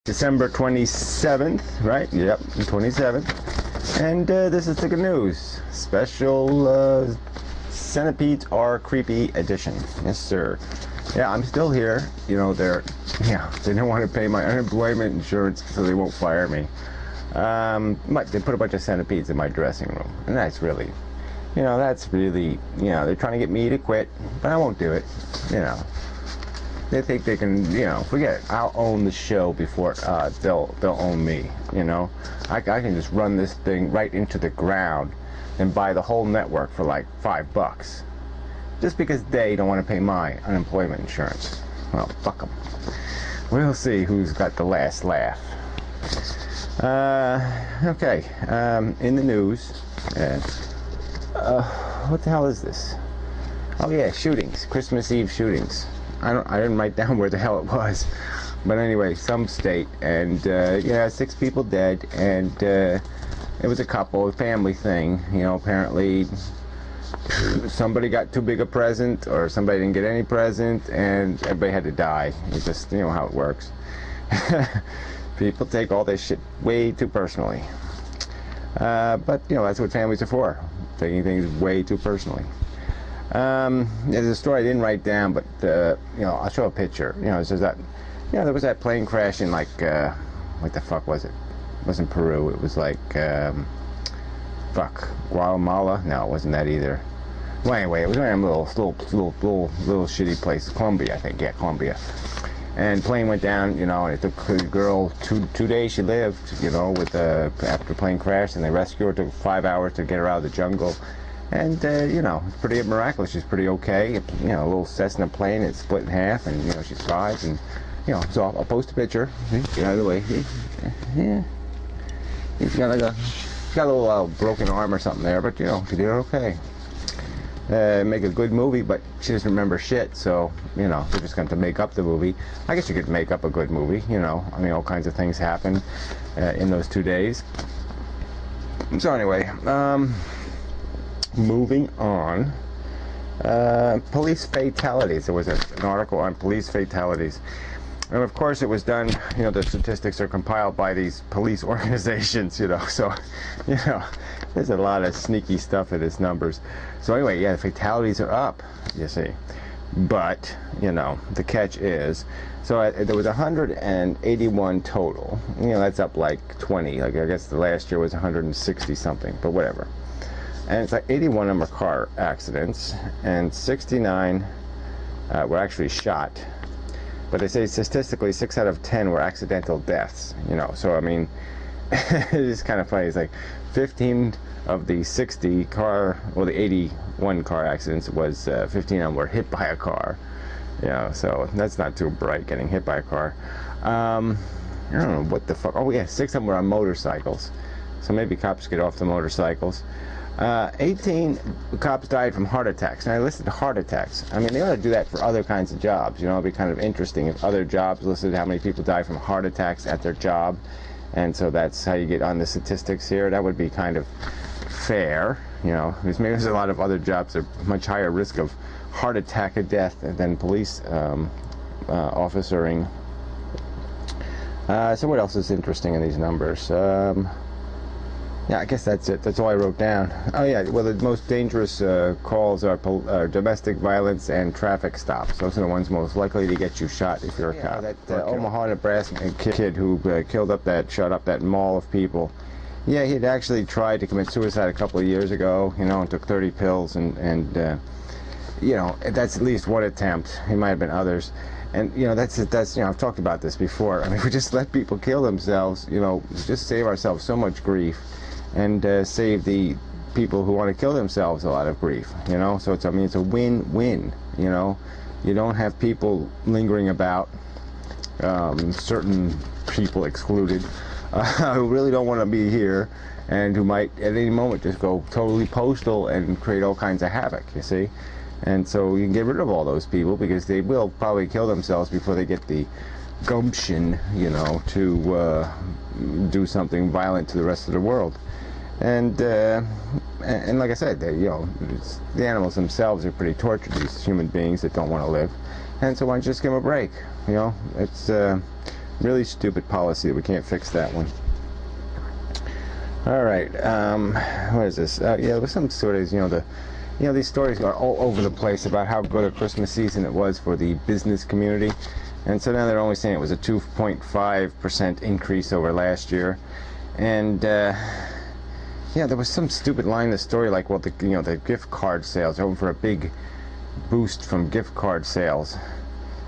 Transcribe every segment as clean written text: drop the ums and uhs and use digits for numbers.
December 27th, right? Yep, 27th. And this is the GANOOZE special Centipedes Are Creepy edition. Yes, sir. Yeah, I'm still here. You know, they don't want to pay my unemployment insurance, so they won't fire me. But they put a bunch of centipedes in my dressing room, and that's really, that's really, they're trying to get me to quit, but I won't do it. They think they can, forget it. I'll own the show before they'll own me. I can just run this thing right into the ground and buy the whole network for like $5, just because they don't want to pay my unemployment insurance. Well, fuck them. We'll see who's got the last laugh. Okay. In the news. What the hell is this? Oh yeah, shootings. Christmas Eve shootings. I didn't write down where the hell it was, but anyway, some state, and 6 people dead, and it was a couple, a family thing. Apparently somebody got too big a present, or somebody didn't get any present, and everybody had to die. It's just, how it works. People take all this shit way too personally, but that's what families are for, taking things way too personally. There's a story I didn't write down, but I'll show a picture. It says that there was that plane crash in like what the fuck was it? It wasn't Peru. It was like Guatemala. No, it wasn't that either. Well, anyway, it was one of them little shitty place. Colombia, I think. Yeah, Colombia. And plane went down. And it took the girl two days she lived. With after plane crash, and they rescued her. It took 5 hours to get her out of the jungle. And, it's pretty miraculous. She's pretty okay. A little Cessna plane, it's split in half, and, she survives. And, so I'll post a picture. Get out of the way. Yeah. She's got a little broken arm or something there, but, she did okay. Make a good movie, but she doesn't remember shit, so, they're just going to make up the movie. I guess you could make up a good movie, all kinds of things happen in those 2 days. So, anyway, moving on, police fatalities. There was an article on police fatalities, and of course it was done, the statistics are compiled by these police organizations, so there's a lot of sneaky stuff in its numbers. So anyway, yeah, the fatalities are up, you see, but the catch is, so there was 181 total. That's up like 20. Like, I guess the last year was 160 something, but whatever. And it's like 81 of them are car accidents, and 69 were actually shot. But they say statistically 6 out of 10 were accidental deaths. So I mean, it's kind of funny. It's like 15 of the 60 the 81 car accidents was 15 of them were hit by a car. So that's not too bright, getting hit by a car. I don't know what the fuck. Oh yeah, 6 of them were on motorcycles. So maybe cops get off the motorcycles. 18 cops died from heart attacks. Now I listed heart attacks. I mean, they ought to do that for other kinds of jobs. It'd be kind of interesting if other jobs listed how many people die from heart attacks at their job, and so that's how you get on the statistics here. That would be kind of fair, because maybe there's a lot of other jobs that are much higher risk of heart attack or death than police officering. So what else is interesting in these numbers? Yeah, I guess that's it. That's all I wrote down. Oh yeah, well, the most dangerous calls are domestic violence and traffic stops. Those are the ones most likely to get you shot if you're a cop. That Omaha, Nebraska kid who shot up that mall of people. Yeah, he'd actually tried to commit suicide a couple of years ago, and took 30 pills, and that's at least one attempt. He might have been others. And that's I've talked about this before. I mean, we just let people kill themselves, just save ourselves so much grief, and save the people who want to kill themselves a lot of grief, so it's a win-win. You don't have people lingering about, certain people excluded, who really don't want to be here, and who might at any moment just go totally postal and create all kinds of havoc, you see. And so you can get rid of all those people, because they will probably kill themselves before they get the gumption, to do something violent to the rest of the world. And like I said, the animals themselves are pretty tortured, these human beings that don't want to live. And so why don't you just give them a break? It's Really stupid policy. We can't fix that one. All right. What is this? Yeah, there was some stories. These stories are all over the place about how good a Christmas season it was for the business community, and so now they're only saying it was a 2.5% increase over last year, and yeah, there was some stupid line in the story like, well, the gift card sales are hoping for a big boost from gift card sales.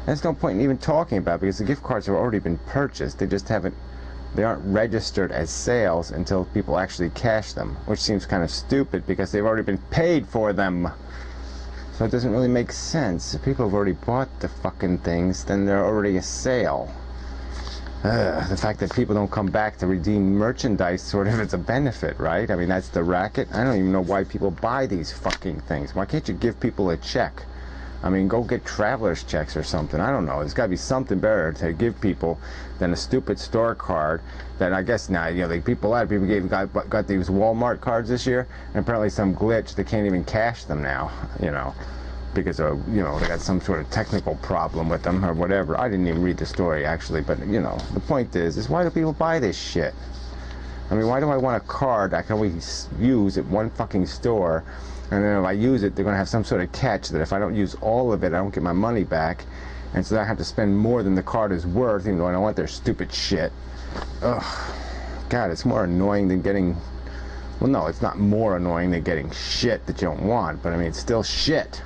There's no point in even talking about it because the gift cards have already been purchased. They aren't registered as sales until people actually cash them, which seems kind of stupid because they've already been paid for them. So it doesn't really make sense. If people have already bought the fucking things, then they're already a sale. The fact that people don't come back to redeem merchandise, sort of, it's a benefit, right? I mean, that's the racket. I don't even know why people buy these fucking things. Why can't you give people a check? I mean, go get traveler's checks or something. I don't know. There's got to be something better to give people than a stupid store card that I guess now, a lot of people got these Walmart cards this year, and apparently some glitch, they can't even cash them now, because of, they got some sort of technical problem with them or whatever. I didn't even read the story, actually, but, the point is why do people buy this shit? I mean, why do I want a card I can only use at one fucking store, and then if I use it, they're going to have some sort of catch that if I don't use all of it, I don't get my money back, and so I have to spend more than the card is worth, even though I don't want their stupid shit. Ugh. God, it's more annoying than getting... Well, no, it's not more annoying than getting shit that you don't want, but I mean, it's still shit.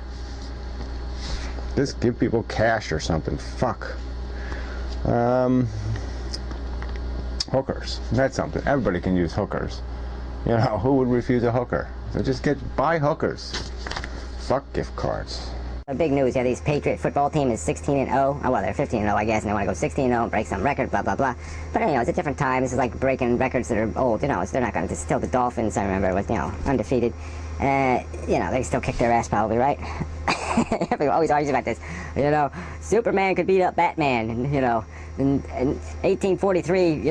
Just give people cash or something. Fuck. Hookers. That's something. Everybody can use hookers. Who would refuse a hooker? So just buy hookers. Fuck gift cards. Big news, yeah, these Patriot football team is 16-0. Oh, well, they're 15-0, I guess, and they want to go 16-0 and break some record, blah, blah, blah. But, it's a different time. This is like breaking records that are old, they're not going to... Still the Dolphins, I remember, was, undefeated. They still kick their ass probably, right? Everybody always argues about this. Superman could beat up Batman, and, in 1843,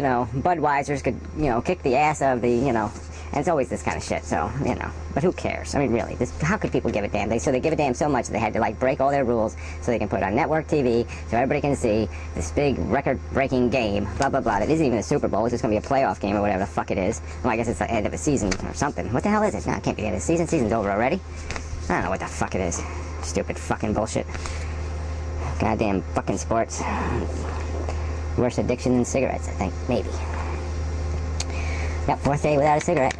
Budweiser's could, kick the ass of the, and it's always this kind of shit, so, but who cares? I mean, really, how could people give a damn? So they give a damn so much that they had to, break all their rules so they can put it on network TV so everybody can see this big record-breaking game, blah, blah, blah. That isn't even a Super Bowl. It's just going to be a playoff game or whatever the fuck it is. Well, I guess it's the end of a season or something. What the hell is it? No, it can't be the end of the season. Season's over already. I don't know what the fuck it is. Stupid fucking bullshit. Goddamn fucking sports. Worse addiction than cigarettes, I think. Maybe. Yep, fourth day without a cigarette.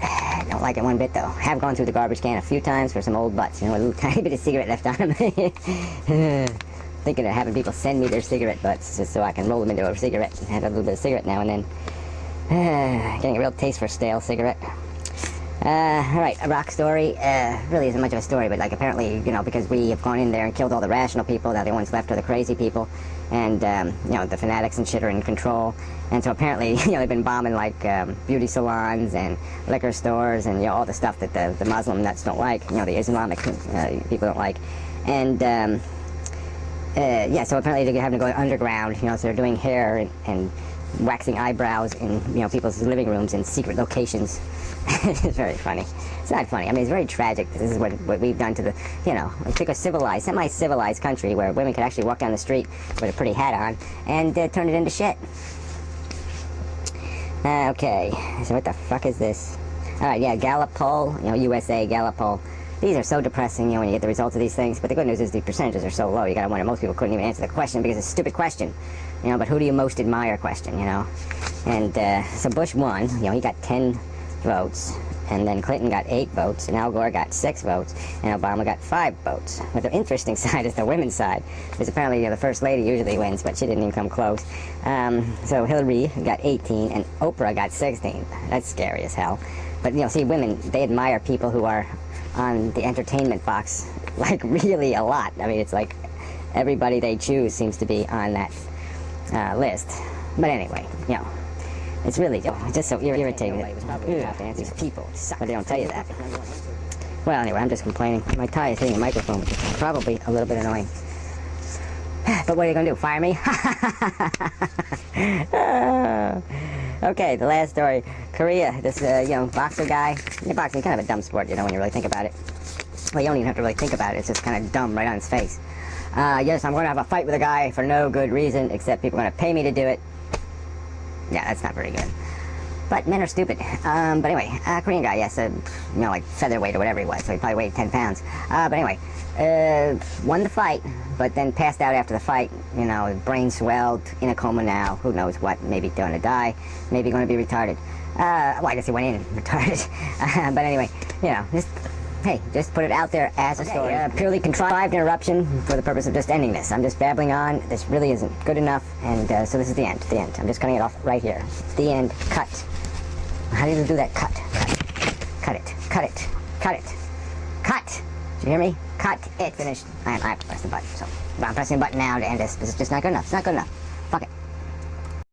Don't like it one bit, though. Have gone through the garbage can a few times for some old butts, with a little tiny bit of cigarette left on them. Thinking of having people send me their cigarette butts just so I can roll them into a cigarette and have a little bit of cigarette now and then. Getting a real taste for stale cigarette. Alright, a rock story. Really isn't much of a story, but apparently, because we have gone in there and killed all the rational people, now the ones left are the crazy people, and, the fanatics and shit are in control, and so apparently, they've been bombing, beauty salons and liquor stores and, all the stuff that the Muslim nuts don't like, the Islamic people don't like, and, yeah, so apparently they're having to go underground, so they're doing hair and waxing eyebrows in, people's living rooms in secret locations. It's very funny. It's not funny. I mean, it's very tragic. This is what we've done to the, we took a civilized, semi-civilized country where women could actually walk down the street with a pretty hat on and turn it into shit. Okay, so what the fuck is this? Alright, yeah, Gallup poll, USA Gallup poll. These are so depressing, when you get the results of these things, but the good news is the percentages are so low, you gotta wonder, most people couldn't even answer the question because it's a stupid question. But who do you most admire question, And, so Bush won, he got 10 votes, and then Clinton got 8 votes, and Al Gore got 6 votes, and Obama got 5 votes. But the interesting side is the women's side, because apparently the First Lady usually wins, but she didn't even come close. So Hillary got 18, and Oprah got 16. That's scary as hell. But, see, women, they admire people who are on the entertainment box, really a lot. I mean, it's like everybody they choose seems to be on that list. But anyway, it's really just so irritating that these people suck, but they don't tell you that. Well, anyway, I'm just complaining. My tie is hitting the microphone, which is probably a little bit annoying. But what are you going to do, fire me? Okay, the last story. Korea, this, boxer guy. Boxing is kind of a dumb sport, when you really think about it. Well, you don't even have to really think about it. It's just kind of dumb right on his face. Yes, I'm going to have a fight with a guy for no good reason, except people are going to pay me to do it. Yeah, that's not very good. But men are stupid. But anyway, Korean guy, yes, like featherweight or whatever he was, so he probably weighed 10 pounds. But anyway, won the fight, but then passed out after the fight. Brain swelled, in a coma now. Who knows what? Maybe going to die, maybe going to be retarded. Well, I guess he went in retarded. But anyway, just put it out there as a story. Purely contrived interruption for the purpose of just ending this. I'm just babbling on. This really isn't good enough, and so this is the end. The end. I'm just cutting it off right here. The end. Cut. How do you do that? Cut. Cut it. Cut it. Cut it. Cut. Do you hear me? Cut it. Finished. I have to press the button. So I'm pressing the button now to end this. This is just not good enough. It's not good enough.